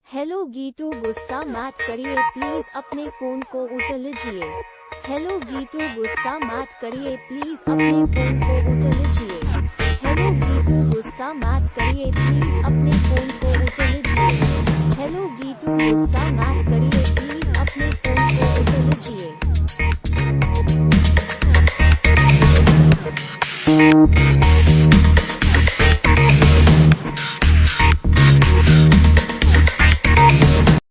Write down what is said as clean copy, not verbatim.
Hello गीटू, गुस्सा मत करिए प्लीज, अपने फोन को उठा लीजिए। हेलो गीटू, गुस्सा मत करिए प्लीज, अपने फोन को उठा लीजिए। हेलो गीटू, गुस्सा मत करिए प्लीज, अपने फोन को उठा लीजिए। हेलो गीटू, गुस्सा मत करिए प्लीज, अपने फोन को उठा लीजिए।